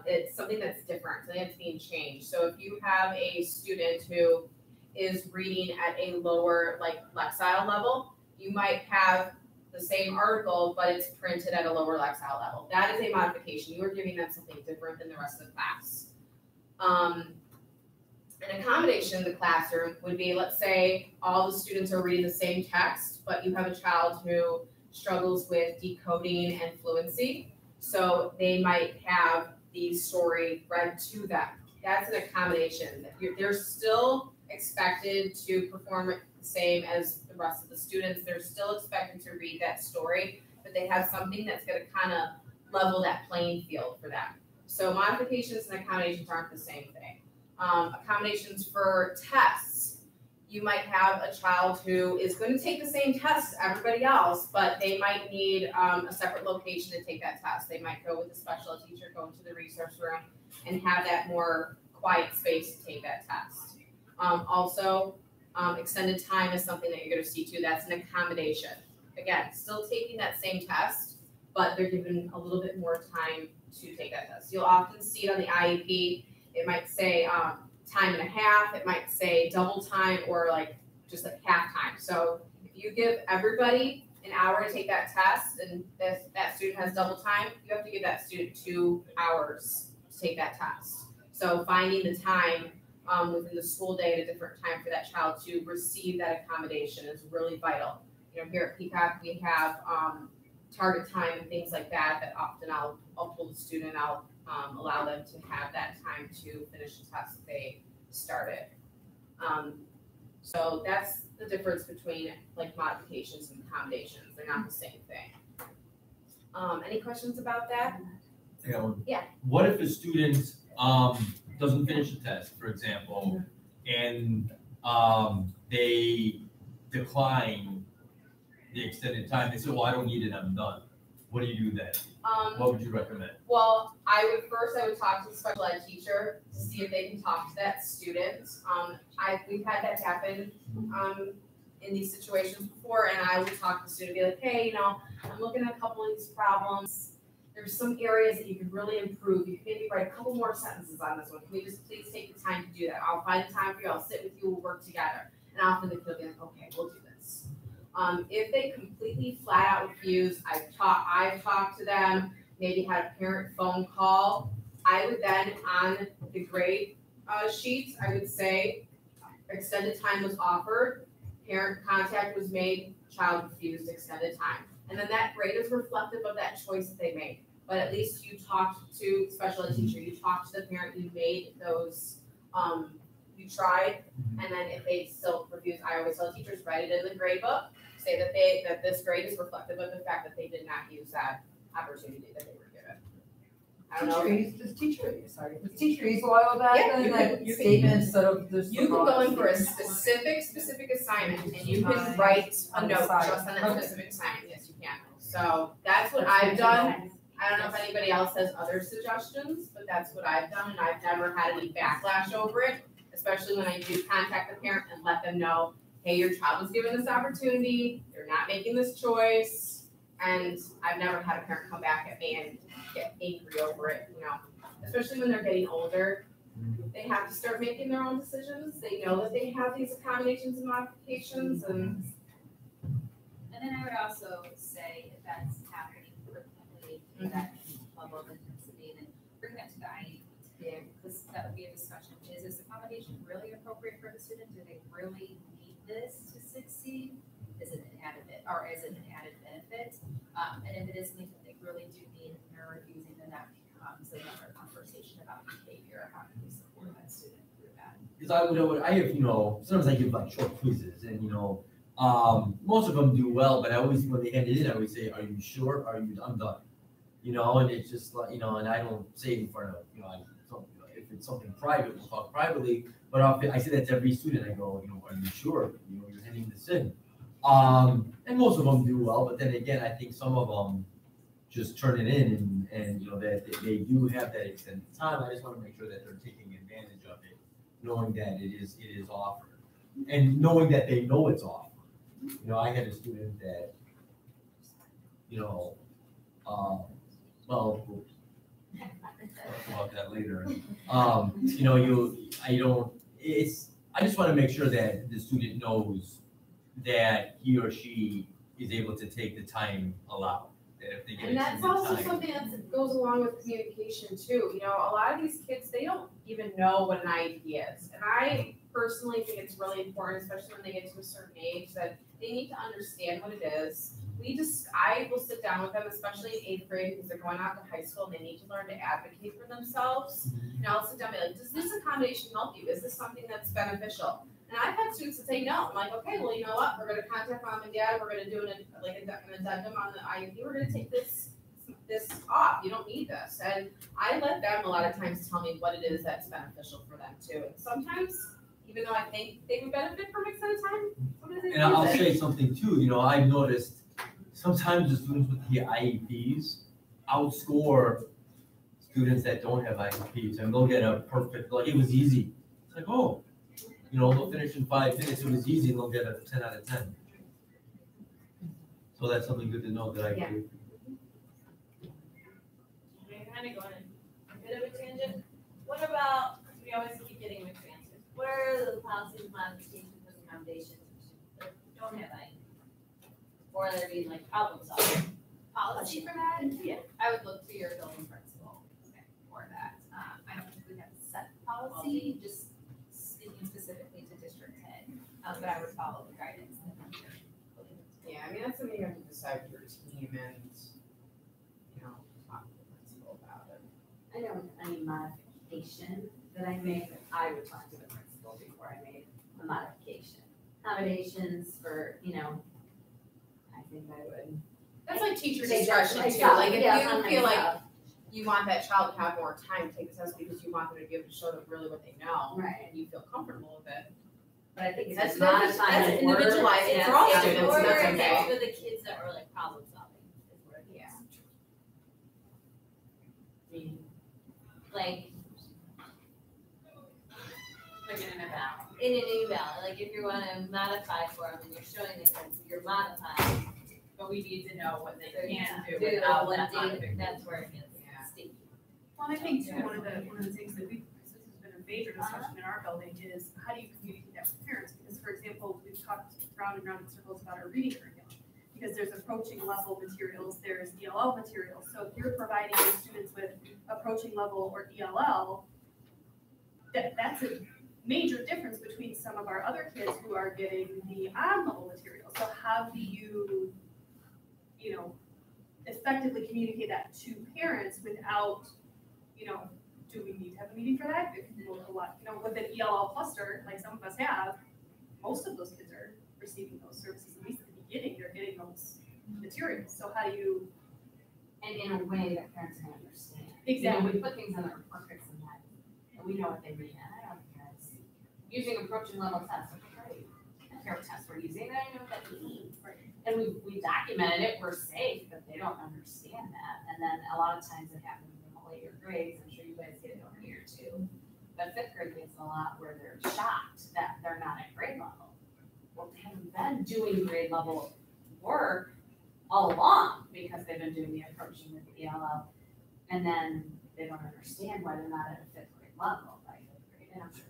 it's something that's different, something that's being changed. So if you have a student who is reading at a lower lexile level, you might have the same article, but it's printed at a lower lexile level. That is a modification. You are giving them something different than the rest of the class. An accommodation in the classroom would be, let's say all the students are reading the same text, but you have a child who struggles with decoding and fluency. So they might have the story read to them. That's an accommodation. They're still expected to perform the same as the rest of the students. They're still expected to read that story, but they have something that's going to kind of level that playing field for them. So modifications and accommodations aren't the same thing. Accommodations for tests. You might have a child who is going to take the same test as everybody else, but they might need a separate location to take that test. They might go with a special ed teacher, go into the resource room, and have that more quiet space to take that test. Also, extended time is something that you're going to see too. That's an accommodation. Again, still taking that same test, but they're given a little bit more time to take that test. You'll often see it on the IEP. It might say time and a half. It might say double time or just half time. So if you give everybody an hour to take that test and that student has double time, you have to give that student 2 hours to take that test. So finding the time within the school day at a different time for that child to receive that accommodation is really vital. Here at Peacock, we have target time and things like that often I'll pull the student out, allow them to have that time to finish the test that they started. So that's the difference between modifications and accommodations. They're not the same thing. Any questions about that? Yeah. What if a student doesn't finish a test, for example, and they decline the extended time? They say, well, I don't need it, I'm done. what do you do then? Um, What would you recommend? well, I would talk to the special ed teacher to see if they can talk to that student. We've had that happen, in these situations before, and I would talk to the student, be like, hey, you know, I'm looking at a couple of these problems. There's some areas that you could really improve. You could maybe write a couple more sentences on this one. Can we just please take the time to do that? I'll find the time for you. I'll sit with you. We'll work together. And often the kid will be like, okay, we'll do this. If they completely flat out refuse, I've talked to them, maybe had a parent phone call. I would then, on the grade sheets, I would say extended time was offered, parent contact was made, child refused extended time. And then that grade is reflective of that choice that they made. But at least you talked to special ed teacher, you talked to the parent, you made those, you tried, and then if they still refuse, I always tell teachers, write it in the grade book, say that this grade is reflective of the fact that they did not use that opportunity that they were given. I don't know. This teacher use a while back then, that statement instead of this. You can go in for a specific assignment and you can write a note just on that specific assignment, yes, you can. So that's what I've done. I don't know if anybody else has other suggestions, but that's what I've done, and I've never had any backlash over it, especially when I do contact the parent and let them know, hey, your child was given this opportunity, they're not making this choice, and I've never had a parent come back at me and get angry over it, you know, especially when they're getting older. They have to start making their own decisions. They know that they have these accommodations and modifications, and then I would also say if that's happening frequently, that level of intensity, then bring that to the IEP. Because that would be a discussion. Is this accommodation really appropriate for the student? Do they really need this to succeed? Is it an added or is it an added benefit? And if it is something that they really do need and they're refusing, then that becomes another conversation about behavior. How can we support that student through that? Because I have, you know, sometimes I give like short quizzes and, you know, most of them do well, but I always, when they hand it in, I always say, are you sure? I'm done. You know, and it's just like, you know, and I don't say it in front of, you know, if it's something private, we'll talk privately, but I say that to every student. I go, you know, are you sure? You know, you're handing this in. And most of them do well, but then again, I think some of them just turn it in and you know, that they do have that extended time. I just want to make sure that they're taking advantage of it, knowing that it is offered and knowing that they know it's offered. You know, I had a student that, you know, well, we'll talk about that later. You know, I just want to make sure that the student knows that he or she is able to take the time allowed. That if they get and that's extended also time, something that goes along with communication too. You know, a lot of these kids, they don't even know what an IEP is. And I personally think it's really important, especially when they get to a certain age, that they need to understand what it is. I will sit down with them, especially in 8th grade, because they're going out to high school and they need to learn to advocate for themselves. And I'll sit down and be like, does this accommodation help you? Is this something that's beneficial? And I've had students that say no. I'm like, okay, well, you know what? We're going to contact mom and dad. We're going to do an addendum on the IEP. We're going to take this off. You don't need this. And I let them a lot of times tell me what it is that's beneficial for them too. And sometimes, even though I think they would benefit from extended time, sometimes they and I'll use it. say something too. You know, I've noticed sometimes the students with the IEPs outscore students that don't have IEPs, and they'll get a perfect, like it was easy. It's like, oh, you know, they'll finish in 5 minutes. It was easy, and they'll get a 10 out of 10. So that's something good to know that I Yeah. do. I'm kind of going a bit of a tangent. What about, we always keep getting mixed answers. What are the policies, modifications, and accommodations that don't have any? Or they're being like problem solving? Policy for that? Yeah. I would look to your building principal for that. I don't think we have a set policy, just speaking specifically to district head, but I would follow the guidance. Yeah, I mean, that's something you have to decide with your team and, you know, talk to the principal about it. I know with any modification that I make, I would talk to the principal before I made a modification. Accommodations for, you know, I think I would. That's like teacher Take discretion that too. myself, Like if yeah, you on feel like myself. you want that child to have more time to take the test because you want them to be able to show them really what they know. Right. And you feel comfortable with it. But I think if That's it's modifying that's the word, individualized yeah, for all yeah. students, Or and that's it's okay. for the kids that were like problem solving is where it Yeah. gets tricky. like, Like in an eval. in an email, like if you wanna modify for them and you're showing the kids you're modifying. But we need to know what they So can do do without what that data, modification. that's where it gets sticky. Well, I think too, one of the things that this has been a major discussion in our building is how do you communicate that with parents? Because for example, we've talked round and round in circles about our reading curriculum. Because there's approaching level materials, there's ELL materials. So if you're providing your students with approaching level or ELL, that's a major difference between some of our other kids who are getting the on-level material. So how do you, effectively communicate that to parents without, do we need to have a meeting for that? If a lot, with an ELL cluster, like some of us have, most of those kids are receiving those services, at least at the beginning, they're getting those materials. So how do you? And in a way that parents can understand. Exactly. We put things on the report cards sometimes, and we know what they mean, and I don't care. Using approaching level tests, okay, great. I don't care what tests we're using, I don't know what that means. And we documented it, we're safe, but they don't understand that. And then a lot of times it happens in the later grades, I'm sure you guys get it over here too. But fifth grade gets a lot where they're shocked that they're not at grade level. Well, they haven't been doing grade level work all along because they've been doing the approaching with the ELL. And then they don't understand why they're not at a fifth grade level by fifth grade. And I'm sure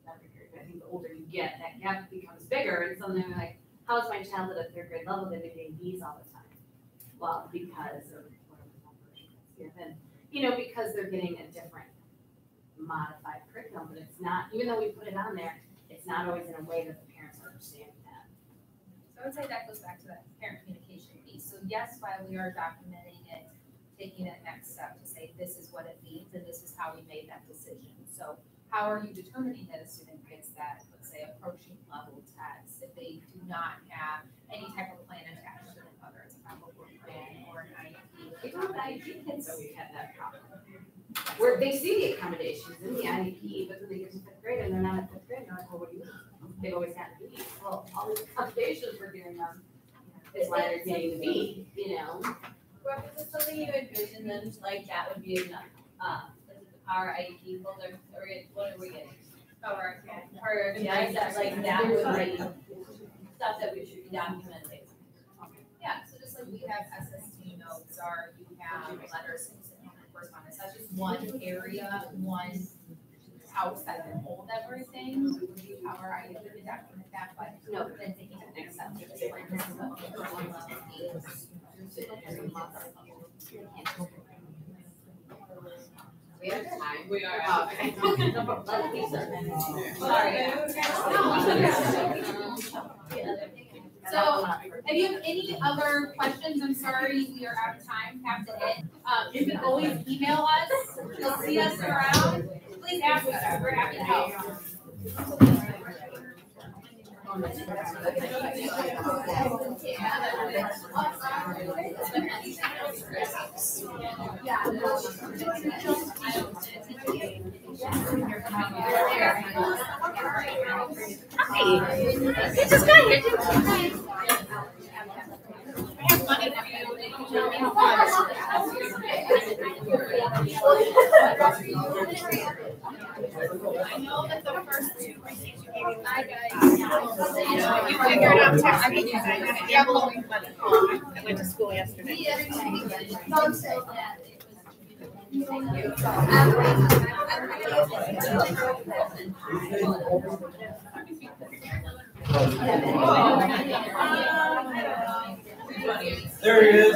every grade, but I think the older you get, that gap becomes bigger. And something like, how is my child at a third grade level? They've been getting B's all the time. Well, because of whatever number she gets given, because they're getting a different modified curriculum, but it's not, even though we put it on there, it's not always in a way that the parents understand that. So I would say that goes back to that parent communication piece. So yes, while we are documenting it, taking that next step to say, this is what it means and this is how we made that decision. So how are you determining that a student gets that, let's say, approaching level test if they do not have any type of plan attached to it, whether it's a combo plan or an IEP? Even with IEP kids, we've had that problem. Where they see the accommodations in the IEP, but then they get to fifth grade and they're not at fifth grade, and they're like, well, what do you mean? They've always gotten B's. Well, all these accommodations we're giving them is why they're getting the B, Brooke, is this something you envision then, like that would be enough? Is it the Power IEP folder, or what are we getting? Power, Prioritize that, like that would be stuff that we should be documenting. yeah, so just like we have SST notes, or you have letters and correspondence, that's just one area, one house that can hold everything. Would be Power IEP to document that, but no, then taking the next step. Just like, this is what the curriculum is. We have time. we are. Oh, okay. So, if you have any other questions, I'm sorry, we are out of time, have to hit. You can always email us, you'll see us around, please ask us, we're happy to help. It's just got here. I have money for you. I know that the first two receipts you gave me, my guys. You figured out tax rate. Yeah, blowing money. I went to school yesterday. There he is.